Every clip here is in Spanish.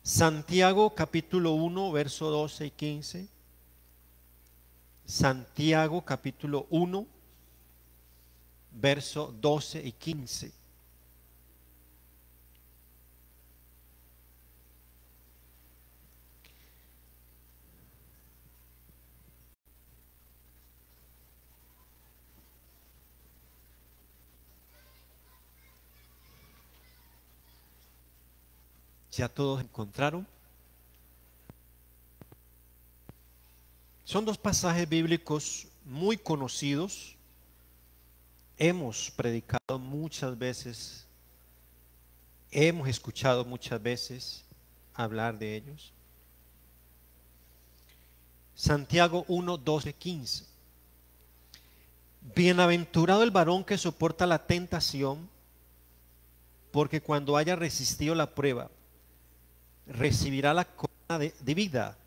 Santiago capítulo 1, verso 12 y 15. Santiago capítulo 1, verso 12 y 15. ¿Ya todos encontraron? Son dos pasajes bíblicos muy conocidos. Hemos predicado muchas veces, hemos escuchado muchas veces hablar de ellos. Santiago 1, 12, 15. Bienaventurado el varón que soporta la tentación, porque cuando haya resistido la prueba, recibirá la corona de vida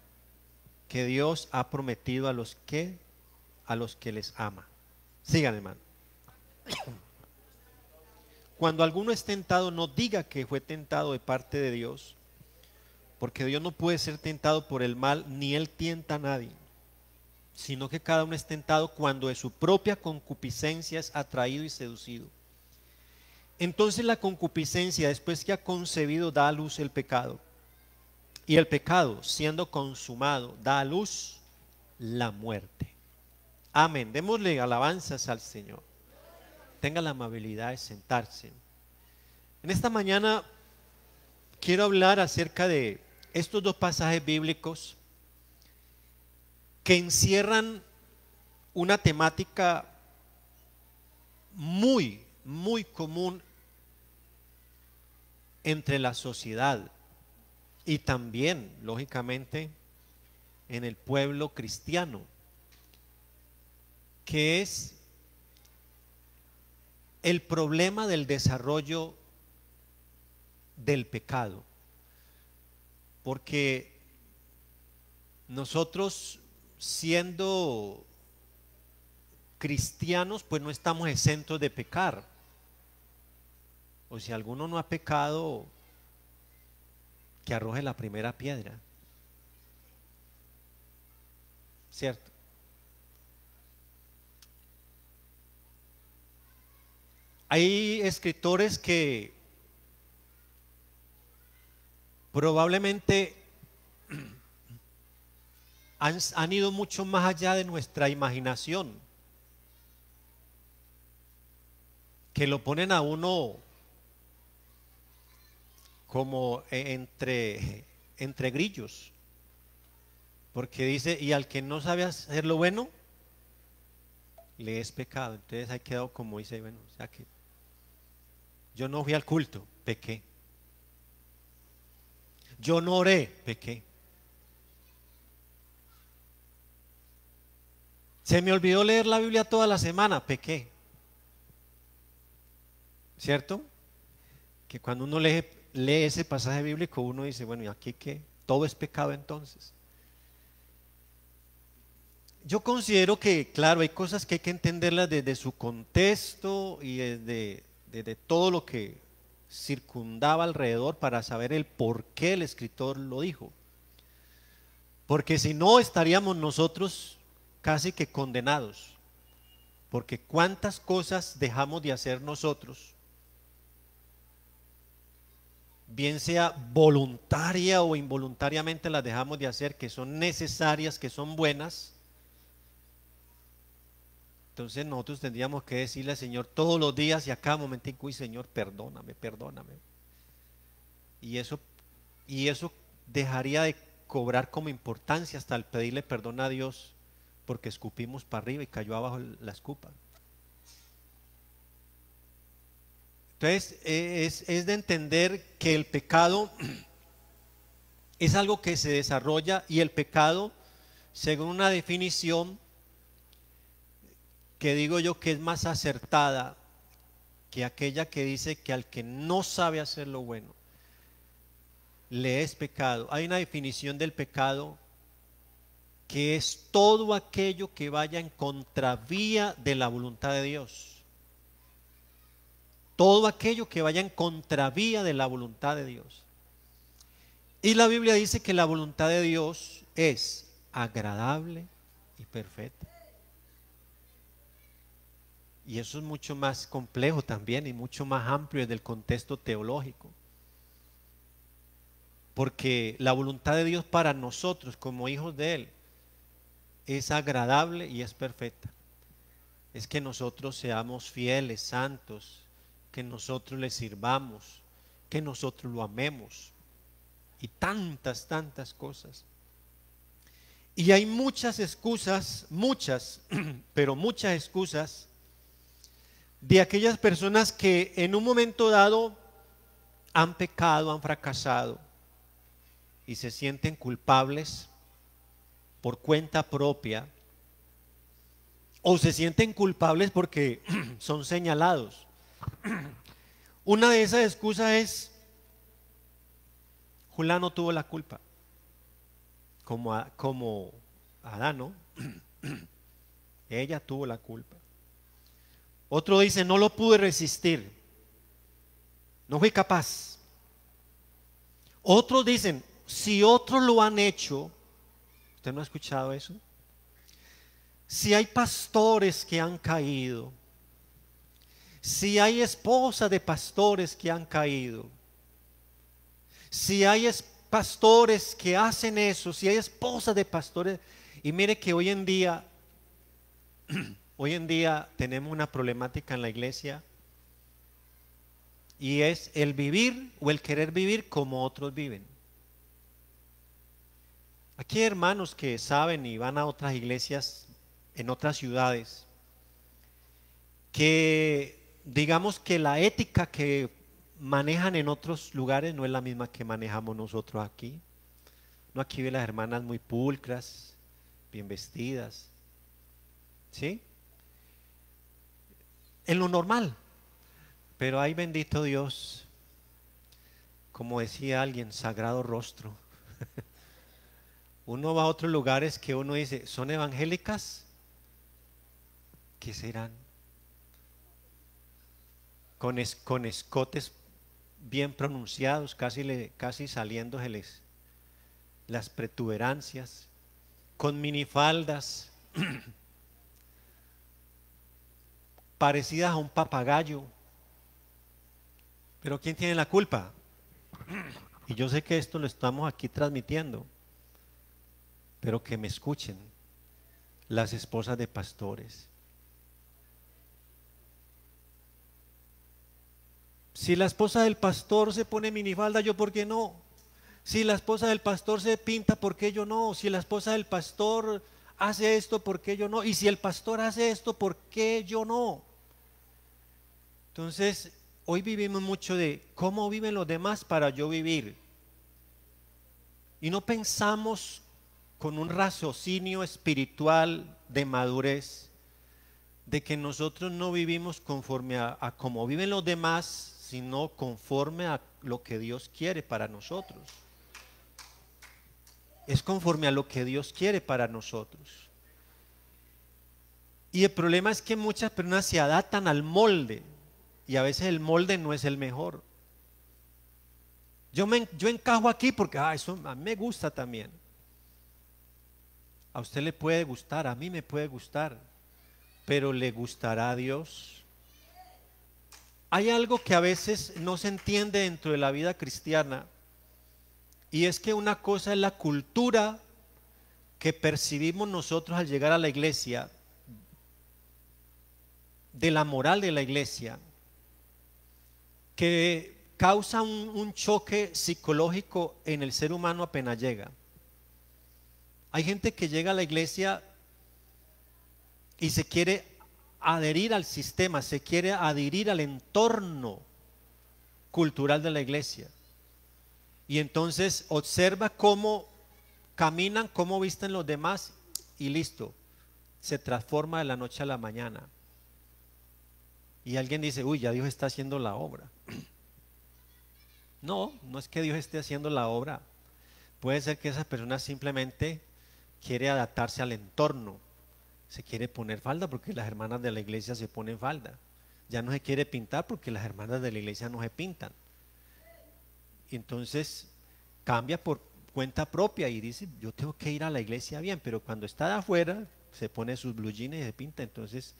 que Dios ha prometido a los que les ama. Sigan, hermano. Cuando alguno es tentado, no diga que fue tentado de parte de Dios, porque Dios no puede ser tentado por el mal, ni Él tienta a nadie, sino que cada uno es tentado cuando de su propia concupiscencia es atraído y seducido. Entonces la concupiscencia, después que ha concebido, da a luz el pecado. Y el pecado, siendo consumado, da a luz la muerte. Amén. Démosle alabanzas al Señor. Tenga la amabilidad de sentarse. En esta mañana quiero hablar acerca de estos dos pasajes bíblicos que encierran una temática muy, muy común entre la sociedad y también, lógicamente, en el pueblo cristiano, que es el problema del desarrollo del pecado. Porque nosotros, siendo cristianos, pues no estamos exentos de pecar. O si alguno no ha pecado, que arroje la primera piedra. ¿Cierto? Hay escritores que probablemente han ido mucho más allá de nuestra imaginación, que lo ponen a uno como entre grillos, porque dice, y al que no sabe hacer lo bueno, le es pecado. Entonces ahí quedado como dice, bueno, o sea que yo no fui al culto, pequé. Yo no oré, pequé. Se me olvidó leer la Biblia toda la semana, pequé. ¿Cierto? Que cuando uno lee ese pasaje bíblico, uno dice, bueno, ¿y aquí qué? Todo es pecado entonces. Yo considero que, claro, hay cosas que hay que entenderlas desde su contexto y desde todo lo que circundaba alrededor para saber el por qué el escritor lo dijo. Porque si no, estaríamos nosotros casi que condenados. Porque cuántas cosas dejamos de hacer nosotros, bien sea voluntaria o involuntariamente las dejamos de hacer, que son necesarias, que son buenas. Entonces nosotros tendríamos que decirle al Señor todos los días y a cada momentico, uy, Señor, perdóname, perdóname. Y eso dejaría de cobrar como importancia hasta el pedirle perdón a Dios porque escupimos para arriba y cayó abajo la escupa. Entonces es de entender que el pecado es algo que se desarrolla, y el pecado, según una definición que digo yo que es más acertada que aquella que dice que al que no sabe hacer lo bueno, le es pecado. Hay una definición del pecado que es todo aquello que vaya en contravía de la voluntad de Dios. Todo aquello que vaya en contravía de la voluntad de Dios. Y la Biblia dice que la voluntad de Dios es agradable y perfecta. Y eso es mucho más complejo también y mucho más amplio desde el contexto teológico. Porque la voluntad de Dios para nosotros como hijos de Él es agradable y es perfecta. Es que nosotros seamos fieles, santos, que nosotros le sirvamos, que nosotros lo amemos y tantas, tantas cosas. Y hay muchas excusas, muchas, pero muchas excusas de aquellas personas que en un momento dado han pecado, han fracasado y se sienten culpables por cuenta propia o se sienten culpables porque son señalados. Una de esas excusas es: Julano tuvo la culpa, como Adán, ¿no? Ella tuvo la culpa. Otro dice: no lo pude resistir, no fui capaz. Otros dicen: si otros lo han hecho. ¿Usted no ha escuchado eso? Si hay pastores que han caído, si hay esposas de pastores que han caído, si hay pastores que hacen eso, si hay esposas de pastores. Y mire que hoy en día tenemos una problemática en la iglesia, y es el vivir o el querer vivir como otros viven. Aquí hay hermanos que saben y van a otras iglesias en otras ciudades, que digamos que la ética que manejan en otros lugares no es la misma que manejamos nosotros aquí. No, aquí ve las hermanas muy pulcras, bien vestidas, ¿sí? En lo normal. Pero hay, bendito Dios, como decía alguien, sagrado rostro. Uno va a otros lugares que uno dice: ¿son evangélicas? ¿Qué serán? Con escotes bien pronunciados, casi saliéndoseles las protuberancias, con minifaldas parecidas a un papagayo. Pero ¿quién tiene la culpa? Y yo sé que esto lo estamos aquí transmitiendo, pero que me escuchen las esposas de pastores. Si la esposa del pastor se pone minifalda, ¿yo por qué no? Si la esposa del pastor se pinta, ¿por qué yo no? Si la esposa del pastor hace esto, ¿por qué yo no? Y si el pastor hace esto, ¿por qué yo no? Entonces, hoy vivimos mucho de cómo viven los demás para yo vivir. Y no pensamos con un raciocinio espiritual de madurez, de que nosotros no vivimos conforme a cómo viven los demás, sino conforme a lo que Dios quiere para nosotros. Es conforme a lo que Dios quiere para nosotros. Y el problema es que muchas personas se adaptan al molde, y a veces el molde no es el mejor. Yo encajo aquí porque eso a mí me gusta también. A usted le puede gustar, a mí me puede gustar, pero ¿le gustará a Dios? Hay algo que a veces no se entiende dentro de la vida cristiana, y es que una cosa es la cultura que percibimos nosotros al llegar a la iglesia, de la moral de la iglesia, que causa un choque psicológico en el ser humano apenas llega. Hay gente que llega a la iglesia y se quiere adherir al sistema, se quiere adherir al entorno cultural de la iglesia, y entonces observa cómo caminan, cómo visten los demás, y listo, se transforma de la noche a la mañana. Y alguien dice: uy, ya Dios está haciendo la obra. No, no es que Dios esté haciendo la obra. Puede ser que esa persona simplemente quiere adaptarse al entorno. Se quiere poner falda porque las hermanas de la iglesia se ponen falda. Ya no se quiere pintar porque las hermanas de la iglesia no se pintan. Y entonces cambia por cuenta propia y dice, yo tengo que ir a la iglesia bien, pero cuando está de afuera se pone sus blue jeans y se pinta. Entonces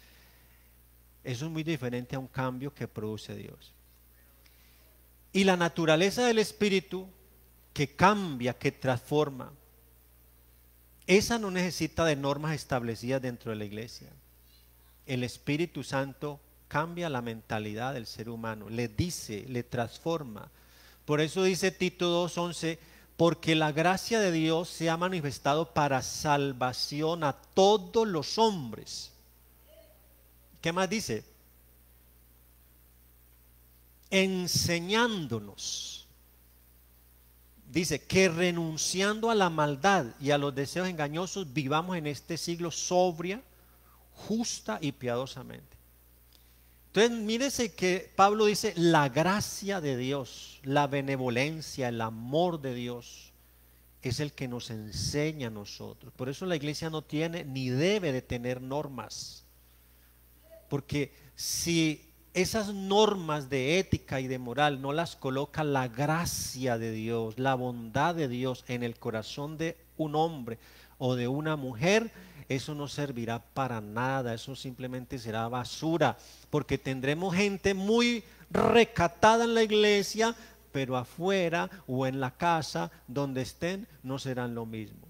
eso es muy diferente a un cambio que produce Dios. Y la naturaleza del Espíritu que cambia, que transforma, esa no necesita de normas establecidas dentro de la iglesia. El Espíritu Santo cambia la mentalidad del ser humano, le dice, le transforma. Por eso dice Tito 2:11, porque la gracia de Dios se ha manifestado para salvación a todos los hombres. ¿Qué más dice? Enseñándonos. Dice que renunciando a la maldad y a los deseos engañosos vivamos en este siglo sobria, justa y piadosamente. Entonces mírese que Pablo dice la gracia de Dios, la benevolencia, el amor de Dios es el que nos enseña a nosotros. Por eso la iglesia no tiene ni debe de tener normas, porque si esas normas de ética y de moral no las coloca la gracia de Dios, la bondad de Dios en el corazón de un hombre o de una mujer, eso no servirá para nada, eso simplemente será basura, porque tendremos gente muy recatada en la iglesia, pero afuera o en la casa donde estén no serán lo mismo.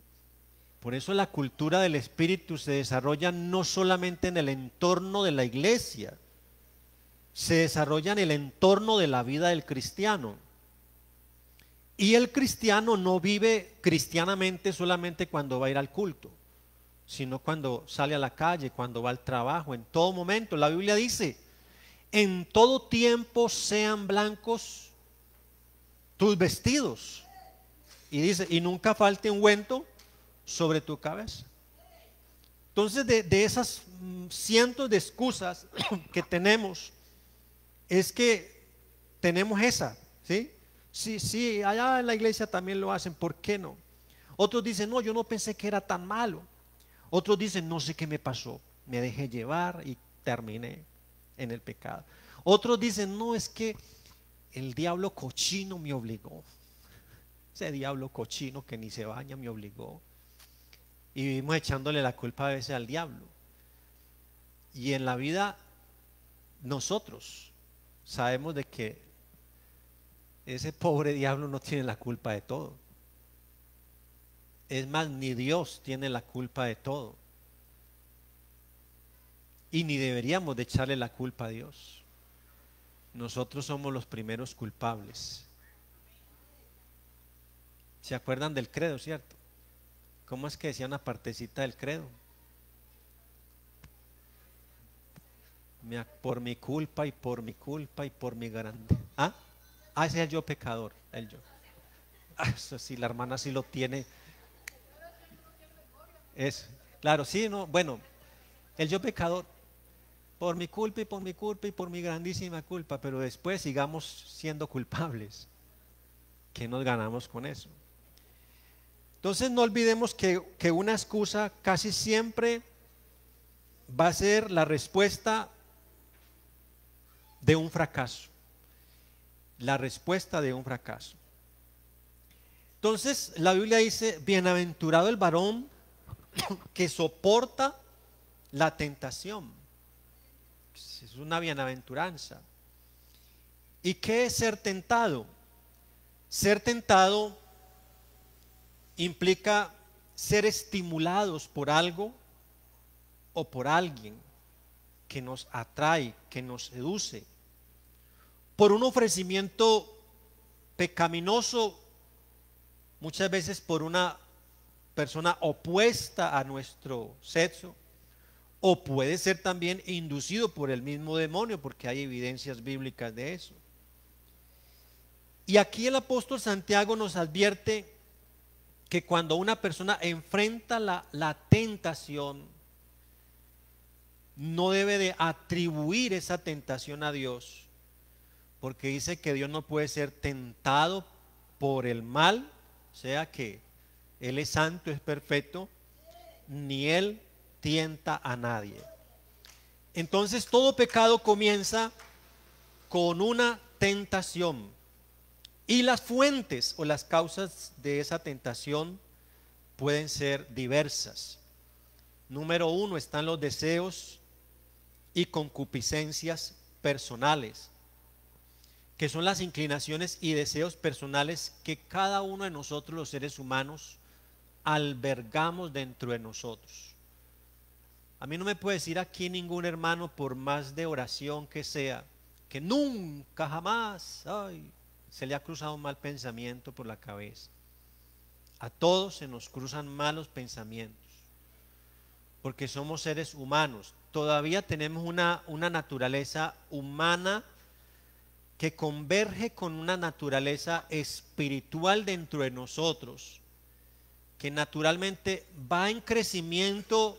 Por eso la cultura del Espíritu se desarrolla no solamente en el entorno de la iglesia, se desarrolla en el entorno de la vida del cristiano. Y el cristiano no vive cristianamente solamente cuando va a ir al culto, sino cuando sale a la calle, cuando va al trabajo, en todo momento. La Biblia dice, en todo tiempo sean blancos tus vestidos. Y dice, y nunca falte ungüento sobre tu cabeza. Entonces de esas cientos de excusas que tenemos, es que tenemos esa, ¿sí? Sí, allá en la iglesia también lo hacen, ¿por qué no? Otros dicen, no, yo no pensé que era tan malo. Otros dicen, no sé qué me pasó, me dejé llevar y terminé en el pecado. Otros dicen, no, es que el diablo cochino me obligó. Ese diablo cochino que ni se baña me obligó. Y vivimos echándole la culpa a veces al diablo. Y en la vida nosotros sabemos de que ese pobre diablo no tiene la culpa de todo. Es más, ni Dios tiene la culpa de todo. Y ni deberíamos de echarle la culpa a Dios. Nosotros somos los primeros culpables. ¿Se acuerdan del credo, cierto? ¿Cómo es que decía una partecita del credo? Por mi culpa y por mi culpa y por mi grande. ¿Ah? Ese es el yo pecador, el yo. Eso sí, la hermana sí lo tiene. Es, claro, sí, no, bueno, el yo pecador, por mi culpa y por mi culpa y por mi grandísima culpa, pero después sigamos siendo culpables. ¿Qué nos ganamos con eso? Entonces no olvidemos que una excusa casi siempre va a ser la respuesta de un fracaso. La respuesta de un fracaso. Entonces la Biblia dice, bienaventurado el varón que soporta la tentación. Es una bienaventuranza. ¿Y qué es ser tentado? Ser tentado implica ser estimulados por algo o por alguien que nos atrae, que nos seduce, por un ofrecimiento pecaminoso, muchas veces por una persona opuesta a nuestro sexo, o puede ser también inducido por el mismo demonio, porque hay evidencias bíblicas de eso. Y aquí el apóstol Santiago nos advierte que cuando una persona enfrenta la tentación, no debe de atribuir esa tentación a Dios, porque dice que Dios no puede ser tentado por el mal, o sea que Él es santo, es perfecto, ni Él tienta a nadie. Entonces todo pecado comienza con una tentación, Y las fuentes o las causas de esa tentación pueden ser diversas. Número uno, están los deseos y concupiscencias personales, que son las inclinaciones y deseos personales que cada uno de nosotros los seres humanos albergamos dentro de nosotros. A mí no me puede decir aquí ningún hermano, por más de oración que sea, que nunca jamás se le ha cruzado un mal pensamiento por la cabeza. A todos se nos cruzan malos pensamientos, porque somos seres humanos. Todavía tenemos una naturaleza humana que converge con una naturaleza espiritual dentro de nosotros, que naturalmente va en crecimiento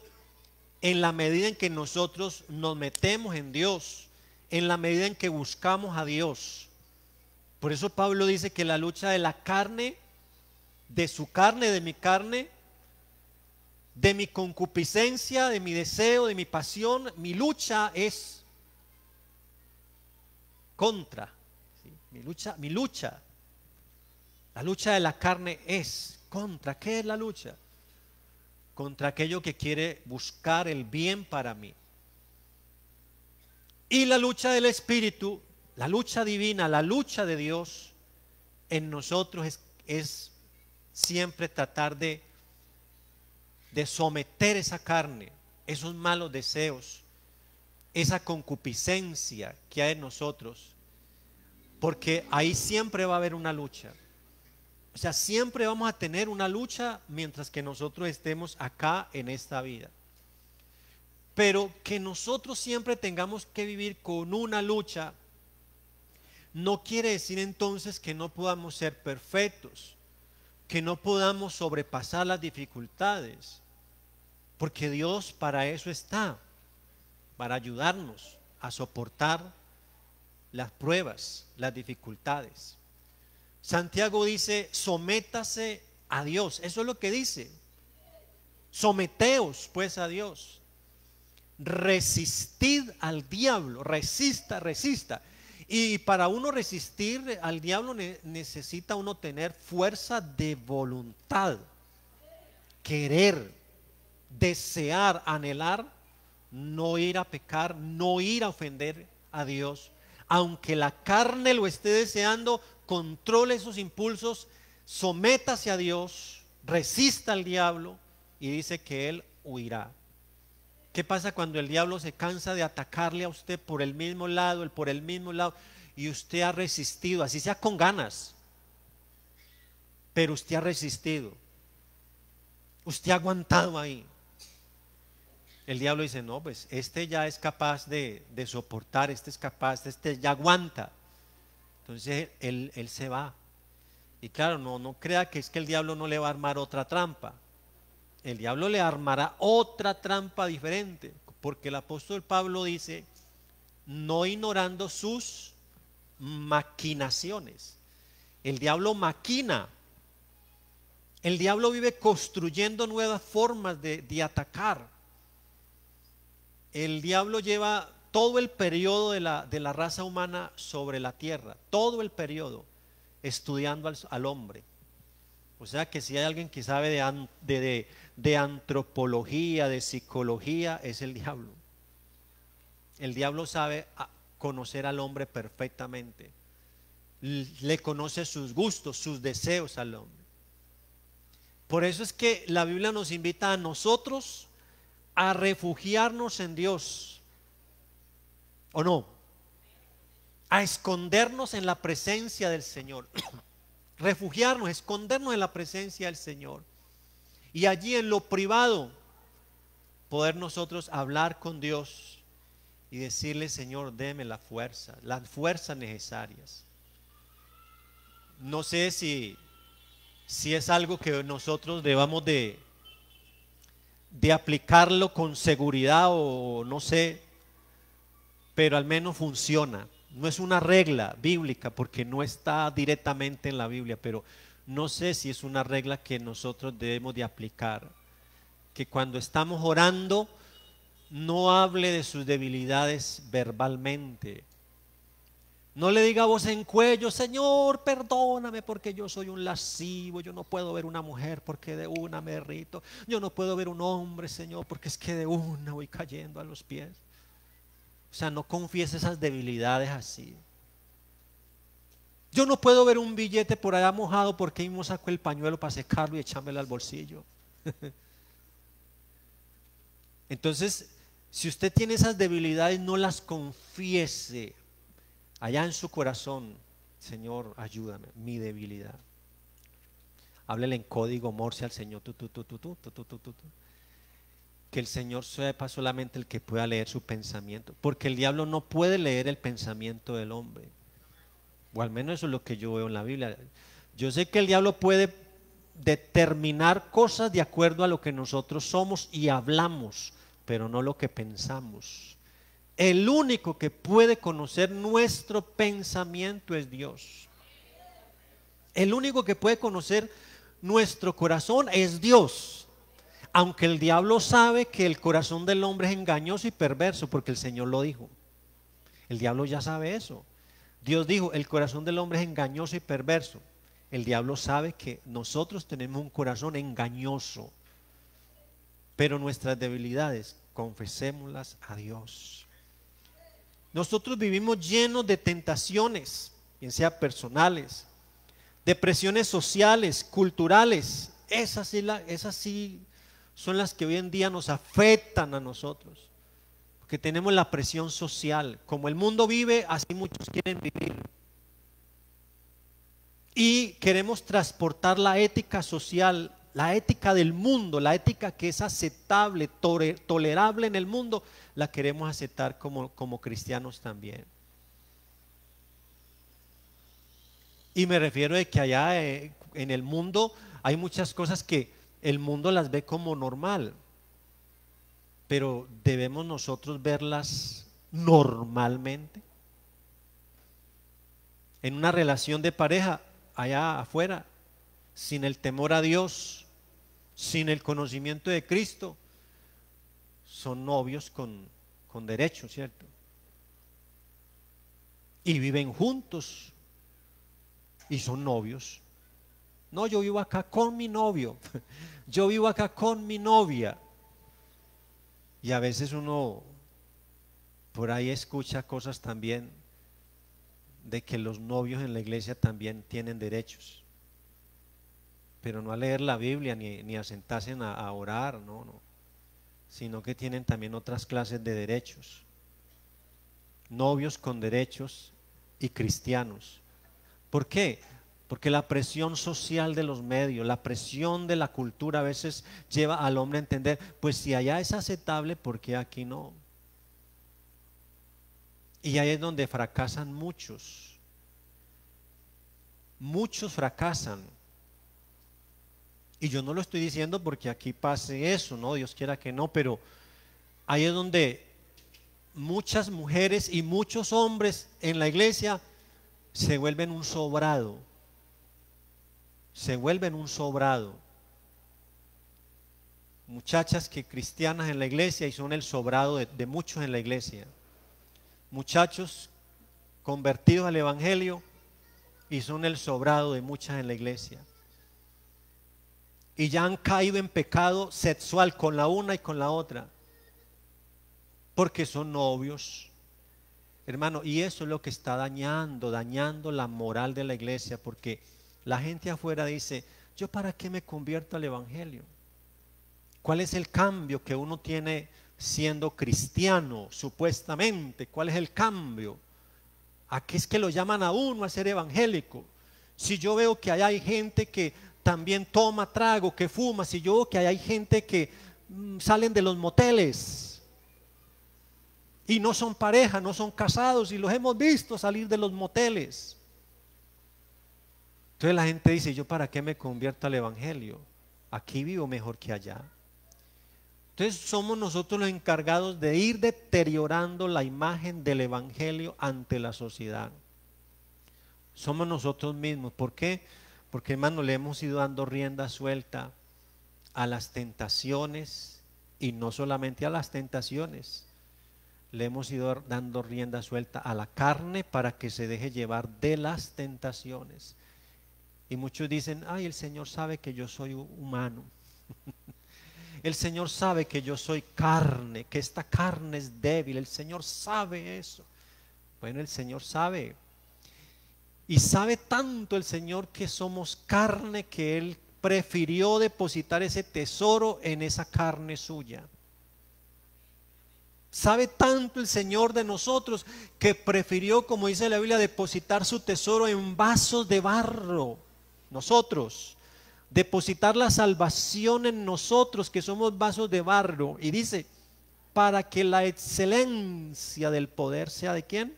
en la medida en que nosotros nos metemos en Dios, en la medida en que buscamos a Dios. Por eso Pablo dice que la lucha de la carne, de su carne, de mi carne, de mi concupiscencia, de mi deseo, de mi pasión, mi lucha es contra, ¿sí? Mi lucha, la lucha de la carne es contra. ¿Qué es la lucha? Contra aquello que quiere buscar el bien para mí. Y la lucha del Espíritu, la lucha divina, la lucha de Dios en nosotros es siempre tratar de someter esa carne, esos malos deseos, esa concupiscencia que hay en nosotros, porque ahí siempre va a haber una lucha. O sea, siempre vamos a tener una lucha mientras que nosotros estemos acá en esta vida. Pero que nosotros siempre tengamos que vivir con una lucha no quiere decir entonces que no podamos ser perfectos, que no podamos sobrepasar las dificultades, porque Dios para eso está, para ayudarnos a soportar las pruebas, las dificultades. Santiago dice, sométase a Dios. Eso es lo que dice. Someteos pues a Dios. Resistid al diablo. Resista. Y para uno resistir al diablo necesita uno tener fuerza de voluntad. Querer, desear, anhelar, no ir a pecar, no ir a ofender a Dios. Aunque la carne lo esté deseando, controle esos impulsos, sométase a Dios, resista al diablo y dice que él huirá. ¿Qué pasa cuando el diablo se cansa de atacarle a usted por el mismo lado, y usted ha resistido, así sea con ganas, pero usted ha resistido, usted ha aguantado ahí? El diablo dice, no, pues este ya es capaz de soportar, este es capaz, este ya aguanta. Entonces él se va. Y claro, no crea que es que el diablo no le va a armar otra trampa. El diablo le armará otra trampa diferente, porque el apóstol Pablo dice, no ignorando sus maquinaciones. El diablo maquina. El diablo vive construyendo nuevas formas de atacar. El diablo lleva todo el periodo de la raza humana sobre la tierra, todo el periodo, estudiando al hombre. O sea que si hay alguien que sabe de antropología, de psicología, es el diablo. El diablo sabe conocer al hombre perfectamente. Le conoce sus gustos, sus deseos al hombre. Por eso es que la Biblia nos invita a nosotros a refugiarnos en Dios, ¿o no? A escondernos en la presencia del Señor. Refugiarnos, escondernos en la presencia del Señor. Y allí en lo privado poder nosotros hablar con Dios y decirle, Señor, deme las fuerzas necesarias. No sé si es algo que nosotros debamos de aplicarlo con seguridad o no sé, pero al menos funciona. No es una regla bíblica porque no está directamente en la Biblia, pero no sé si es una regla que nosotros debemos de aplicar, que cuando estamos orando no hable de sus debilidades verbalmente, No le diga voz en cuello: Señor, perdóname porque yo soy un lascivo, yo no puedo ver una mujer porque de una me derrito, yo no puedo ver un hombre, Señor, porque es que de una voy cayendo a los pies. O sea, no confiese esas debilidades así. Yo no puedo ver un billete por allá mojado porque mismo saco el pañuelo para secarlo y echármelo al bolsillo. Entonces, si usted tiene esas debilidades, no las confiese allá en su corazón. Señor, ayúdame, mi debilidad. Háblele en código Morse al Señor. Que el Señor sepa solamente el que pueda leer su pensamiento, porque el diablo no puede leer el pensamiento del hombre, o al menos eso es lo que yo veo en la Biblia. Yo sé que el diablo puede determinar cosas de acuerdo a lo que nosotros somos y hablamos, pero no lo que pensamos. El único que puede conocer nuestro pensamiento es Dios. El único que puede conocer nuestro corazón es Dios. Aunque el diablo sabe que el corazón del hombre es engañoso y perverso, porque el Señor lo dijo. El diablo ya sabe eso. Dios dijo: el corazón del hombre es engañoso y perverso. El diablo sabe que nosotros tenemos un corazón engañoso, pero nuestras debilidades, confesémoslas a Dios. Nosotros vivimos llenos de tentaciones, bien sea personales, de presiones sociales, culturales. Esas sí son las que hoy en día nos afectan a nosotros, porque tenemos la presión social. Como el mundo vive, así muchos quieren vivir. Y queremos transportar la ética social, la ética del mundo, la ética que es aceptable, tolerable en el mundo, la queremos aceptar como cristianos también. Y me refiero a que allá en el mundo hay muchas cosas que el mundo las ve como normal, pero debemos nosotros verlas normalmente. En una relación de pareja allá afuera, sin el temor a Dios, sin el conocimiento de Cristo, son novios con derechos, ¿cierto? Y viven juntos y son novios. No, yo vivo acá con mi novio, yo vivo acá con mi novia. Y a veces uno por ahí escucha cosas también de que los novios en la iglesia también tienen derechos, pero no a leer la Biblia ni a sentarse a orar, no, sino que tienen también otras clases de derechos. Novios con derechos y cristianos. ¿Por qué? Porque la presión social de los medios, la presión de la cultura a veces lleva al hombre a entender: pues si allá es aceptable, ¿por qué aquí no? Y ahí es donde fracasan muchos. Muchos fracasan. Y yo no lo estoy diciendo porque aquí pase eso, no, Dios quiera que no, pero ahí es donde muchas mujeres y muchos hombres en la iglesia se vuelven un sobrado. Se vuelven un sobrado. Muchachas que cristianas en la iglesia y son el sobrado de muchos en la iglesia. Muchachos convertidos al evangelio y son el sobrado de muchas en la iglesia. Y ya han caído en pecado sexual con la una y con la otra, porque son novios, hermano. Y eso es lo que está dañando la moral de la iglesia, porque la gente afuera dice: ¿yo para qué me convierto al evangelio? ¿Cuál es el cambio que uno tiene siendo cristiano, supuestamente? ¿Cuál es el cambio? ¿A qué es que lo llaman a uno a ser evangélico? Si yo veo que allá hay gente que también toma trago, que fuma, si yo veo que allá hay gente que salen de los moteles y no son pareja, no son casados, y los hemos visto salir de los moteles. Entonces la gente dice: ¿yo para qué me convierto al evangelio? Aquí vivo mejor que allá. Entonces somos nosotros los encargados de ir deteriorando la imagen del evangelio ante la sociedad. Somos nosotros mismos. ¿Por qué? Porque, hermano, le hemos ido dando rienda suelta a las tentaciones, y no solamente a las tentaciones, le hemos ido dando rienda suelta a la carne para que se deje llevar de las tentaciones. Y muchos dicen, ay, el Señor sabe que yo soy humano. El Señor sabe que yo soy carne, que esta carne es débil. El Señor sabe eso. Bueno, el Señor sabe. Y sabe tanto el Señor que somos carne, que Él prefirió depositar ese tesoro en esa carne suya. Sabe tanto el Señor de nosotros que prefirió, como dice la Biblia, depositar su tesoro en vasos de barro. Nosotros, depositar la salvación en nosotros que somos vasos de barro. Y dice, para que la excelencia del poder sea ¿de quién?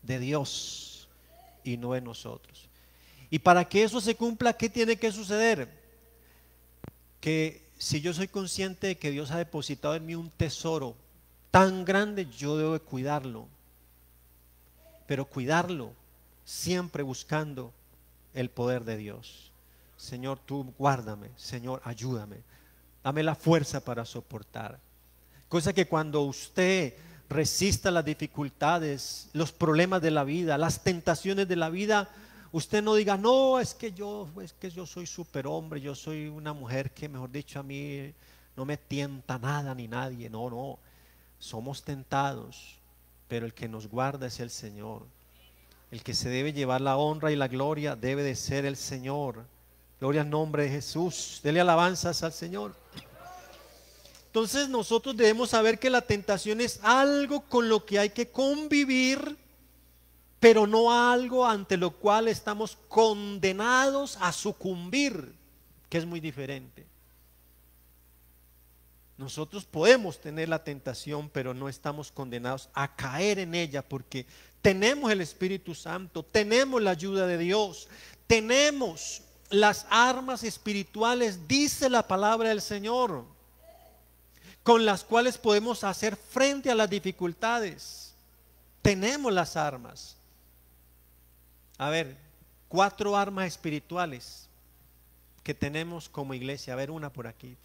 De Dios y no de nosotros. Y para que eso se cumpla, ¿qué tiene que suceder? Que si yo soy consciente de que Dios ha depositado en mí un tesoro tan grande, yo debo de cuidarlo. Pero cuidarlo siempre buscando el poder de Dios. Señor, tú guárdame. Señor, ayúdame. Dame la fuerza para soportar. Cosa que cuando usted resista las dificultades, los problemas de la vida, las tentaciones de la vida, usted no diga, no, es que yo soy superhombre, yo soy una mujer que, mejor dicho, a mí no me tienta nada ni nadie. No, no, somos tentados, pero el que nos guarda es el Señor. El que se debe llevar la honra y la gloria debe de ser el Señor. Gloria al nombre de Jesús. Dele alabanzas al Señor. Entonces nosotros debemos saber que la tentación es algo con lo que hay que convivir, pero no algo ante lo cual estamos condenados a sucumbir, que es muy diferente. Nosotros podemos tener la tentación, pero no estamos condenados a caer en ella, porque tenemos el Espíritu Santo, tenemos la ayuda de Dios, tenemos las armas espirituales, dice la palabra del Señor, con las cuales podemos hacer frente a las dificultades. Tenemos las armas. A ver, 4 armas espirituales que tenemos como iglesia. A ver, una por aquí,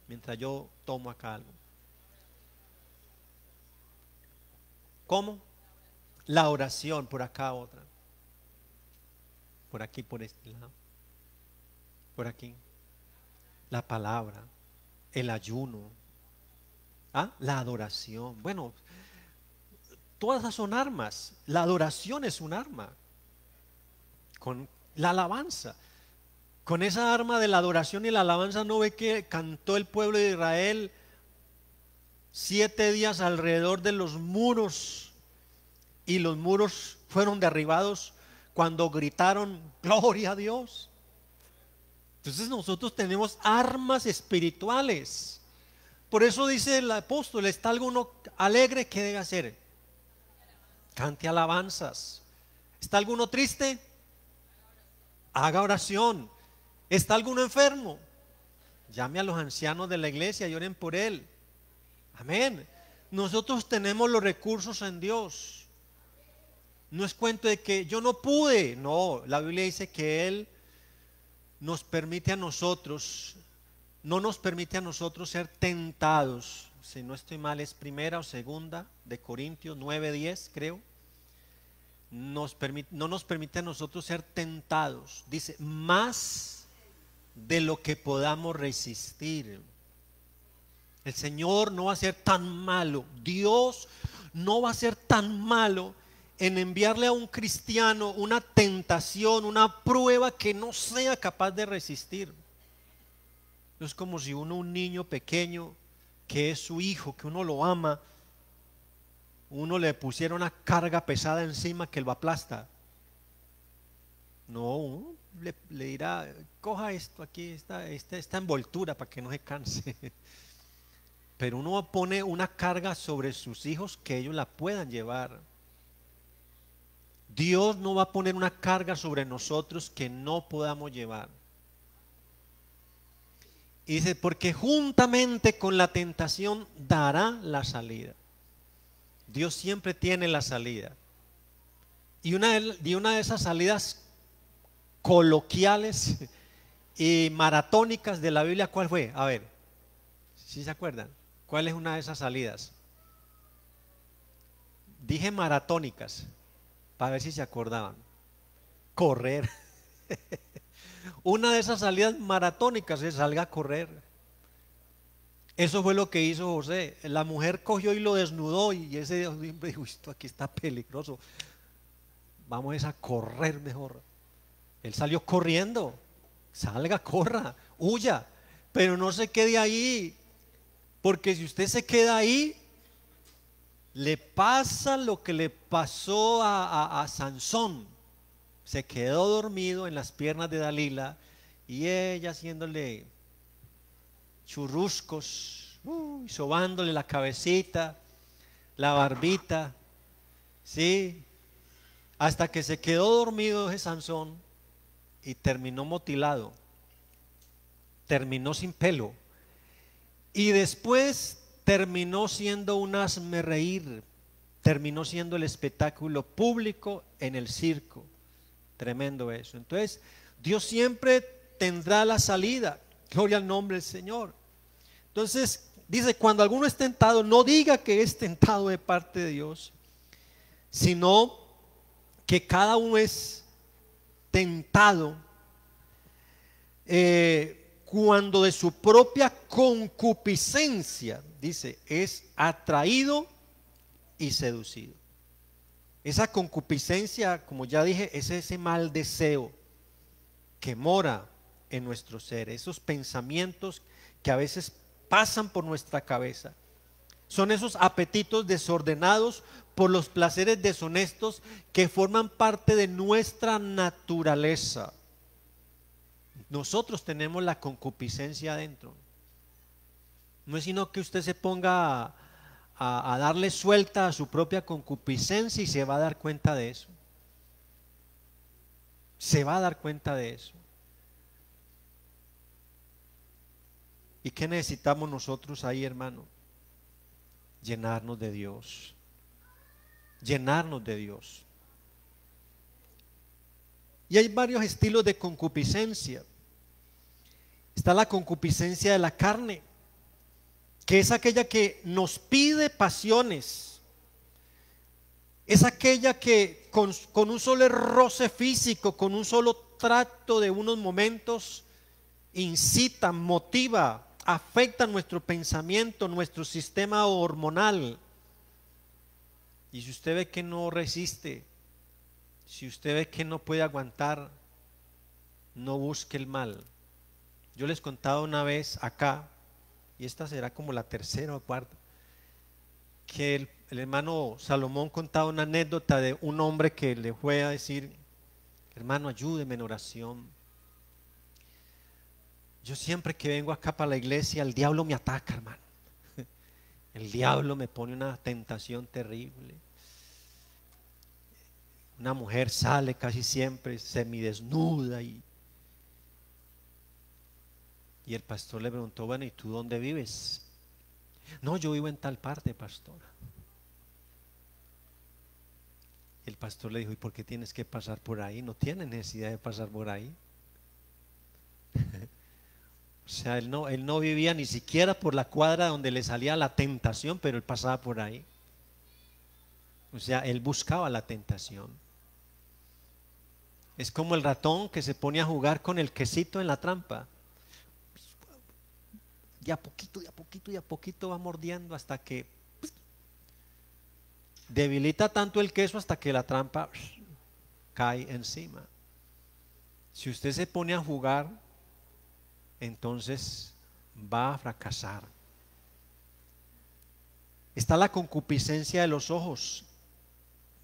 mientras yo tomo acá algo. ¿Cómo? La oración, por acá otra. Por aquí, por este lado. Por aquí. La palabra. El ayuno. La adoración. Bueno, todas esas son armas. La adoración es un arma. Con la alabanza. Con esa arma de la adoración y la alabanza, ¿no ve que cantó el pueblo de Israel 7 días alrededor de los muros? Y los muros fueron derribados cuando gritaron gloria a Dios. Entonces nosotros tenemos armas espirituales. Por eso dice el apóstol, ¿está alguno alegre? ¿Qué debe hacer? Cante alabanzas. ¿Está alguno triste? Haga oración. ¿Está alguno enfermo? Llame a los ancianos de la iglesia y oren por él. Amén. Nosotros tenemos los recursos en Dios. No es cuento de que yo no pude. No, la Biblia dice que Él nos permite a nosotros, no nos permite a nosotros ser tentados. Si no estoy mal, es 1 o 2 de Corintios 9:10, creo. No nos permite a nosotros ser tentados. Dice, más de lo que podamos resistir. El Señor no va a ser tan malo. Dios no va a ser tan malo en enviarle a un cristiano una tentación, una prueba que no sea capaz de resistir. No es como si un niño pequeño, que es su hijo, que uno lo ama, uno le pusiera una carga pesada encima que lo aplasta. No, uno le dirá, coja esto aquí, esta envoltura para que no se canse. Pero uno pone una carga sobre sus hijos que ellos la puedan llevar. Dios no va a poner una carga sobre nosotros que no podamos llevar. Y dice, porque juntamente con la tentación dará la salida. Dios siempre tiene la salida. Y una de esas salidas coloquiales y maratónicas de la Biblia, ¿cuál fue? A ver, ¿sí se acuerdan? ¿Cuál es una de esas salidas? Dije maratónicas, para ver si se acordaban. Correr. Una de esas salidas maratónicas es salga a correr. Eso fue lo que hizo José. La mujer cogió y lo desnudó y ese hombre dijo, esto aquí está peligroso. Vamos a correr mejor. Él salió corriendo. Salga, corra, huya, pero no se quede ahí, porque si usted se queda ahí, le pasa lo que le pasó a Sansón. Se quedó dormido en las piernas de Dalila y ella haciéndole churruscos, sobándole la cabecita, la barbita, ¿sí? Hasta que se quedó dormido ese Sansón y terminó mutilado, terminó sin pelo y después terminó siendo un hazmerreír, terminó siendo el espectáculo público en el circo. Tremendo eso. Entonces Dios siempre tendrá la salida. Gloria al nombre del Señor. Entonces dice, cuando alguno es tentado, no diga que es tentado de parte de Dios, sino que cada uno es tentado cuando de su propia concupiscencia, dice, es atraído y seducido. Esa concupiscencia, como ya dije, es ese mal deseo que mora en nuestro ser, esos pensamientos que a veces pasan por nuestra cabeza. Son esos apetitos desordenados por los placeres deshonestos que forman parte de nuestra naturaleza. Nosotros tenemos la concupiscencia adentro. No es sino que usted se ponga a darle suelta a su propia concupiscencia y se va a dar cuenta de eso. Se va a dar cuenta de eso. ¿Y qué necesitamos nosotros ahí, hermano? Llenarnos de Dios. Llenarnos de Dios. Y hay varios estilos de concupiscencia. Está la concupiscencia de la carne, que es aquella que nos pide pasiones. Es aquella que con un solo roce físico, con un solo trato de unos momentos, incita, motiva, afecta nuestro pensamiento, nuestro sistema hormonal. Y si usted ve que no resiste, si usted ve que no puede aguantar, no busque el mal. Yo les contaba una vez acá, y esta será como la tercera o cuarta, que el hermano Salomón contaba una anécdota de un hombre que le fue a decir: hermano, ayúdeme en oración. Yo siempre que vengo acá para la iglesia, el diablo me ataca, hermano. El diablo me pone una tentación terrible. Una mujer sale casi siempre semidesnuda y el pastor le preguntó: bueno, ¿y tú dónde vives? No, yo vivo en tal parte, pastor. El pastor le dijo: ¿y por qué tienes que pasar por ahí? No tienes necesidad de pasar por ahí. O sea, él no vivía ni siquiera por la cuadra donde le salía la tentación, pero él pasaba por ahí. O sea, él buscaba la tentación. Es como el ratón que se pone a jugar con el quesito en la trampa. De a poquito, de a poquito, de a poquito va mordiendo hasta que debilita tanto el queso hasta que la trampa cae encima. Si usted se pone a jugar, entonces va a fracasar. Está la concupiscencia de los ojos,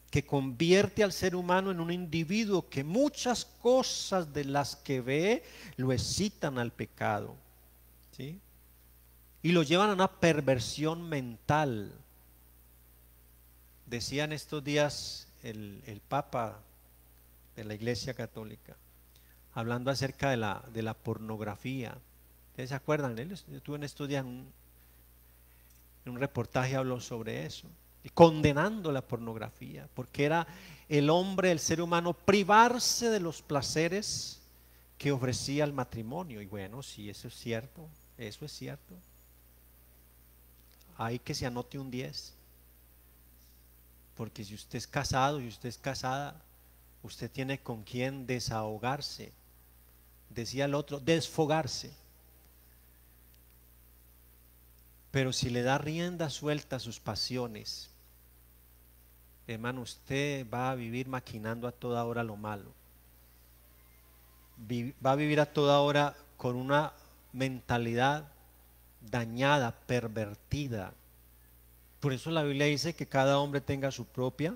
que convierte al ser humano en un individuo que muchas cosas de las que ve lo excitan al pecado, ¿sí? Y lo llevan a una perversión mental. Decía en estos días el Papa de la Iglesia Católica, hablando acerca de la pornografía. ¿Ustedes se acuerdan? Él estuvo en estos días en un reportaje, habló sobre eso, y condenando la pornografía, porque era el hombre, el ser humano, privarse de los placeres que ofrecía el matrimonio. Y bueno, sí, eso es cierto, eso es cierto. ahí que se anote un 10. Porque si usted es casado y usted es casada, usted tiene con quién desahogarse. Decía el otro, desfogarse. Pero si le da rienda suelta a sus pasiones, hermano, usted va a vivir maquinando a toda hora lo malo. Va a vivir a toda hora con una mentalidad dañada, pervertida. Por eso la Biblia dice que cada hombre tenga su propia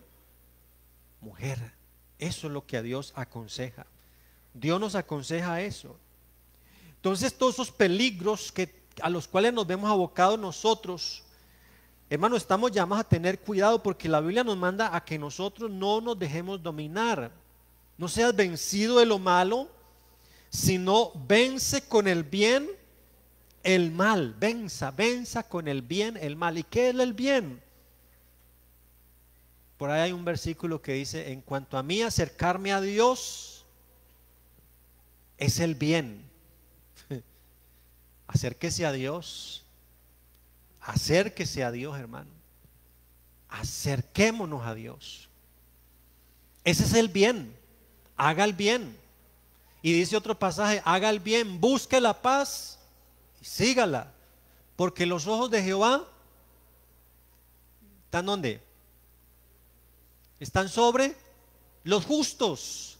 mujer. Eso es lo que a Dios aconseja. Dios nos aconseja eso. Entonces todos esos peligros a los cuales nos vemos abocados nosotros, hermano, estamos llamados a tener cuidado, porque la Biblia nos manda a que nosotros no nos dejemos dominar. No seas vencido de lo malo, sino vence con el bien el mal. Venza con el bien el mal. ¿Y qué es el bien? Por ahí hay un versículo que dice: en cuanto a mí, acercarme a Dios es el bien. Acérquese a Dios. Acérquese a Dios, hermano. Acerquémonos a Dios. Ese es el bien. Haga el bien. Y dice otro pasaje: haga el bien, busque la paz y sígala, porque los ojos de Jehová ¿están dónde? Están sobre los justos.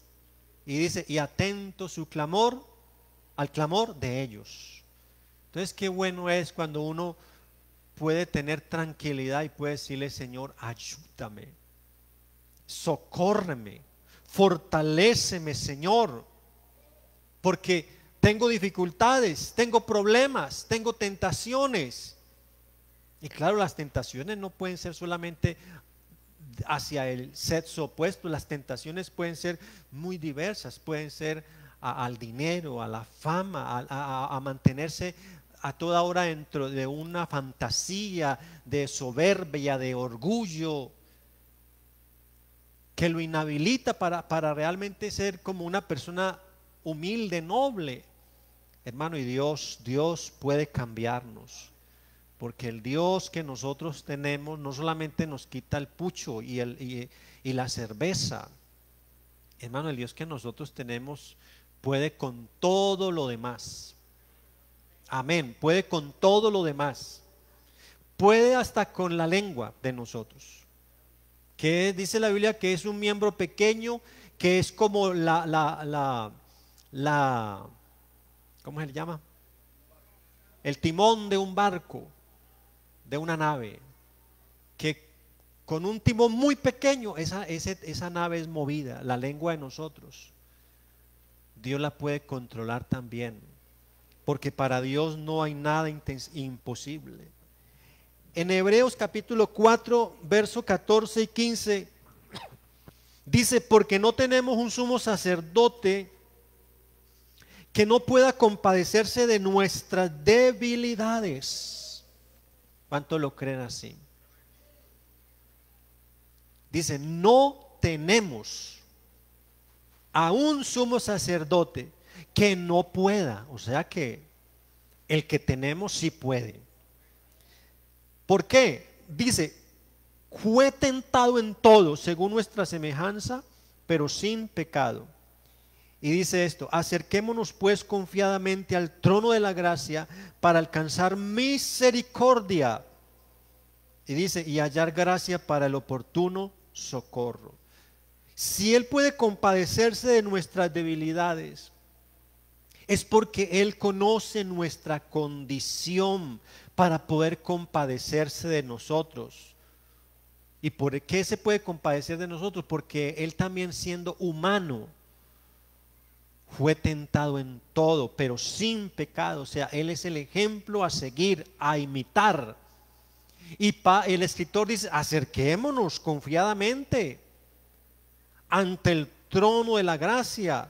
Y dice: y atento su clamor al clamor de ellos. Entonces qué bueno es cuando uno puede tener tranquilidad y puede decirle: Señor, ayúdame, socórreme, fortaléceme, Señor, porque tengo dificultades, tengo problemas, tengo tentaciones. Y claro, las tentaciones no pueden ser solamente hacia el sexo opuesto. Las tentaciones pueden ser muy diversas, pueden ser al dinero, a la fama, a mantenerse a toda hora dentro de una fantasía de soberbia, de orgullo, que lo inhabilita para realmente ser como una persona humilde, noble. Hermano, y Dios puede cambiarnos, porque el Dios que nosotros tenemos no solamente nos quita el pucho y la cerveza. Hermano, el Dios que nosotros tenemos puede con todo lo demás. Amén. Puede con todo lo demás. Puede hasta con la lengua de nosotros, que dice la Biblia que es un miembro pequeño, que es como ¿cómo se le llama? El timón de un barco, de una nave, que con un timón muy pequeño esa nave es movida. La lengua de nosotros, Dios la puede controlar también, porque para Dios no hay nada imposible. En Hebreos capítulo 4, verso 14 y 15 dice: porque no tenemos un sumo sacerdote que no pueda compadecerse de nuestras debilidades. ¿Cuánto lo creen así? Dice: no tenemos a un sumo sacerdote que no pueda. O sea que el que tenemos sí puede. ¿Por qué? Dice: fue tentado en todo según nuestra semejanza, pero sin pecado. Y dice esto: acerquémonos pues confiadamente al trono de la gracia para alcanzar misericordia. Y dice: y hallar gracia para el oportuno socorro. Si Él puede compadecerse de nuestras debilidades, es porque Él conoce nuestra condición para poder compadecerse de nosotros. ¿Y por qué se puede compadecer de nosotros? Porque Él también, siendo humano, fue tentado en todo, pero sin pecado. O sea, Él es el ejemplo a seguir, a imitar. Y el escritor dice: acerquémonos confiadamente ante el trono de la gracia.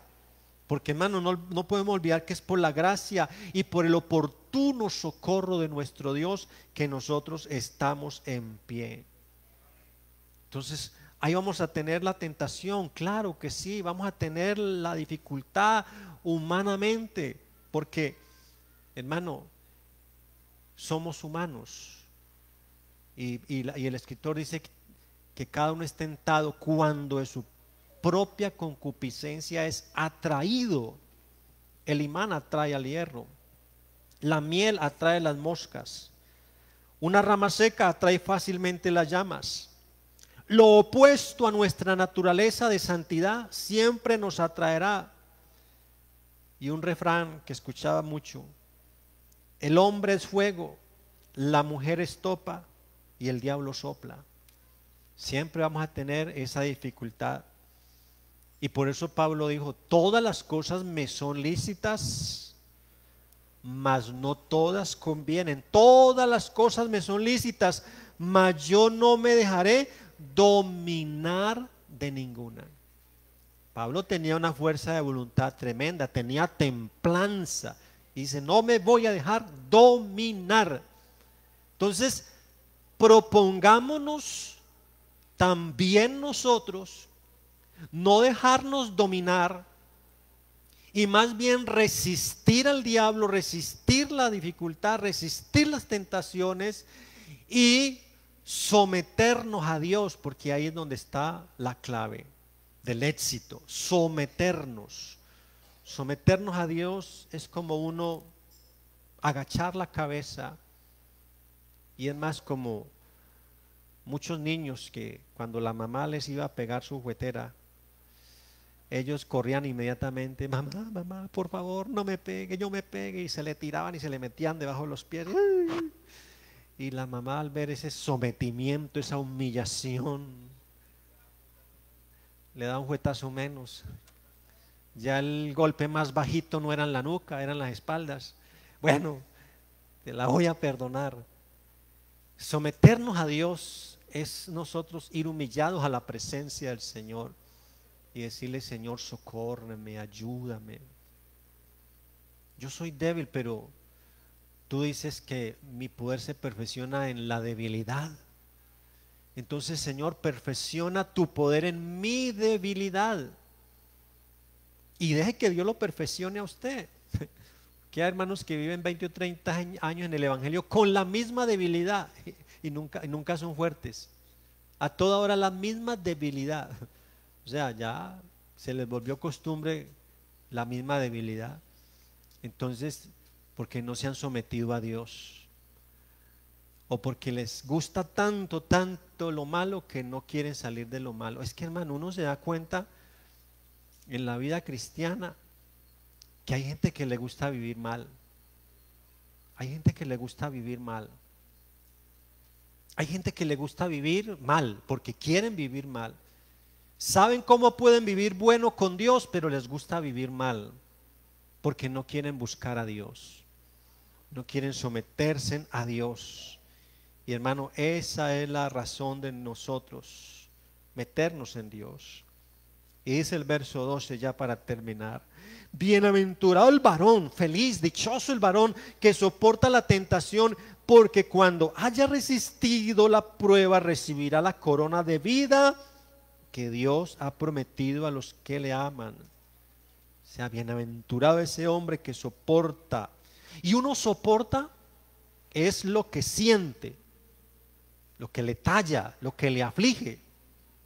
Porque, hermano, no podemos olvidar que es por la gracia y por el oportuno socorro de nuestro Dios que nosotros estamos en pie. Entonces, ahí vamos a tener la tentación, claro que sí, vamos a tener la dificultad humanamente, porque, hermano, somos humanos. Y el escritor dice que cada uno es tentado cuando de su propia concupiscencia es atraído. El imán atrae al hierro, la miel atrae las moscas, una rama seca atrae fácilmente las llamas. Lo opuesto a nuestra naturaleza de santidad siempre nos atraerá. Y un refrán que escuchaba mucho: el hombre es fuego, la mujer es topa y el diablo sopla. Siempre vamos a tener esa dificultad. Y por eso Pablo dijo: todas las cosas me son lícitas, mas no todas convienen. Todas las cosas me son lícitas, mas yo no me dejaré dominar de ninguna. Pablo tenía una fuerza de voluntad tremenda, tenía templanza. Y dice: no me voy a dejar dominar. Entonces, propongámonos también nosotros no dejarnos dominar y más bien resistir al diablo, resistir la dificultad, resistir las tentaciones y someternos a Dios, porque ahí es donde está la clave del éxito. Someternos a Dios es como uno agachar la cabeza, y es más como muchos niños que cuando la mamá les iba a pegar su juguetera, ellos corrían inmediatamente: mamá, mamá, por favor, no me pegue, yo me pegue, y se le tiraban y se le metían debajo de los pies. Y la mamá, al ver ese sometimiento, esa humillación, le da un juguetazo menos. Ya el golpe más bajito no era en la nuca, era en las espaldas. Bueno, te la voy a perdonar. Someternos a Dios es nosotros ir humillados a la presencia del Señor y decirle: Señor, socórreme, ayúdame. Yo soy débil, pero tú dices que mi poder se perfecciona en la debilidad. Entonces, Señor, perfecciona tu poder en mi debilidad y deje que Dios lo perfeccione a usted. Que hay hermanos que viven 20 o 30 años en el Evangelio con la misma debilidad y nunca son fuertes. A toda hora la misma debilidad. O sea, ya se les volvió costumbre la misma debilidad. Entonces, porque no se han sometido a Dios, o porque les gusta tanto lo malo que no quieren salir de lo malo. Es que, hermano, uno se da cuenta en la vida cristiana que hay gente que le gusta vivir mal. Hay gente que le gusta vivir mal. Hay gente que le gusta vivir mal porque quieren vivir mal. Saben cómo pueden vivir bueno con Dios, pero les gusta vivir mal porque no quieren buscar a Dios, no quieren someterse a Dios. Y hermano, esa es la razón de nosotros meternos en Dios. Y dice el verso 12, ya para terminar: bienaventurado el varón, feliz, dichoso el varón que soporta la tentación, porque cuando haya resistido la prueba recibirá la corona de vida que Dios ha prometido a los que le aman. O sea, bienaventurado ese hombre que soporta. Y uno soporta es lo que siente, lo que le talla, lo que le aflige.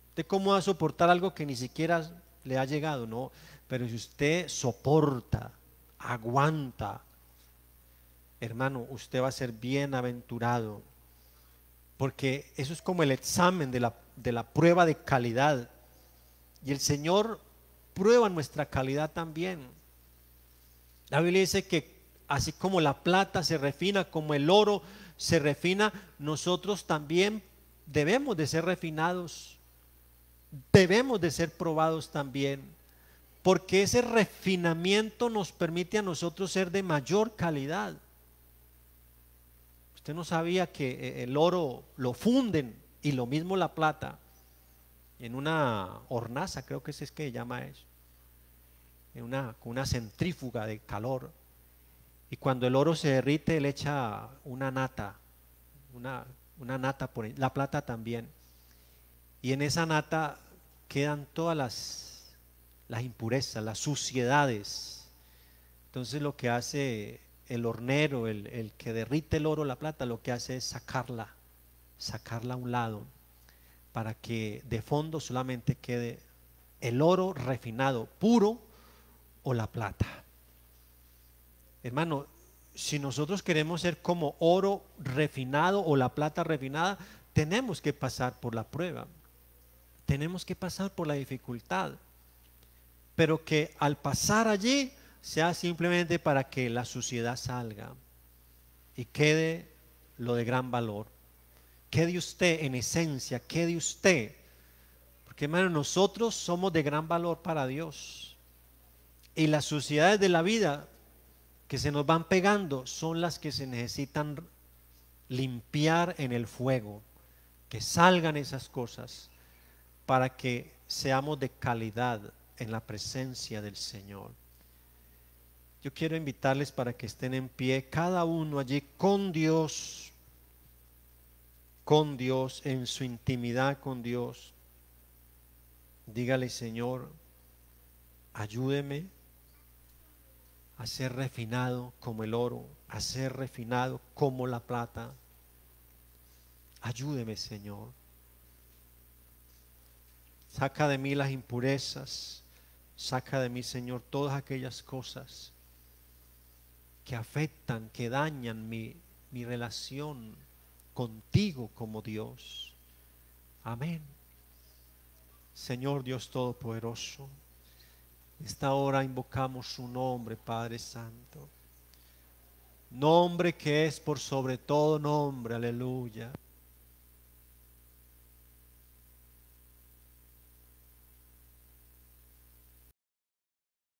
¿Usted cómo va a soportar algo que ni siquiera le ha llegado? No, pero si usted soporta, aguanta, hermano, usted va a ser bienaventurado, porque eso es como el examen de la prueba de calidad, y el Señor prueba nuestra calidad también. La Biblia dice que así como la plata se refina, como el oro se refina, nosotros también debemos de ser refinados, debemos de ser probados también, porque ese refinamiento nos permite a nosotros ser de mayor calidad. Usted no sabía que el oro lo funden, y lo mismo la plata, en una hornaza, creo que es que se llama eso, con una centrífuga de calor. Y cuando el oro se derrite, le echa una nata, una nata por ahí, la plata también. Y en esa nata quedan todas las impurezas, las suciedades. Entonces lo que hace el hornero, el que derrite el oro, la plata, lo que hace es sacarla. sacarla a un lado para que de fondo solamente quede el oro refinado, puro, o la plata. Hermano, si nosotros queremos ser como oro refinado o la plata refinada, tenemos que pasar por la prueba, tenemos que pasar por la dificultad, pero que al pasar allí sea simplemente para que la suciedad salga y quede lo de gran valor. Quede usted en esencia, quede usted, porque hermano, nosotros somos de gran valor para Dios, y las suciedades de la vida que se nos van pegando son las que se necesitan limpiar en el fuego, que salgan esas cosas para que seamos de calidad en la presencia del Señor. Yo quiero invitarles para que estén en pie, cada uno allí con Dios, en su intimidad con Dios. Dígale: Señor, ayúdeme a ser refinado como el oro, a ser refinado como la plata. Ayúdeme, Señor. Saca de mí las impurezas, saca de mí, Señor, todas aquellas cosas que afectan, que dañan mi relación contigo como Dios. Amén. Señor Dios Todopoderoso, esta hora invocamos su nombre, Padre Santo. Nombre que es por sobre todo nombre, aleluya.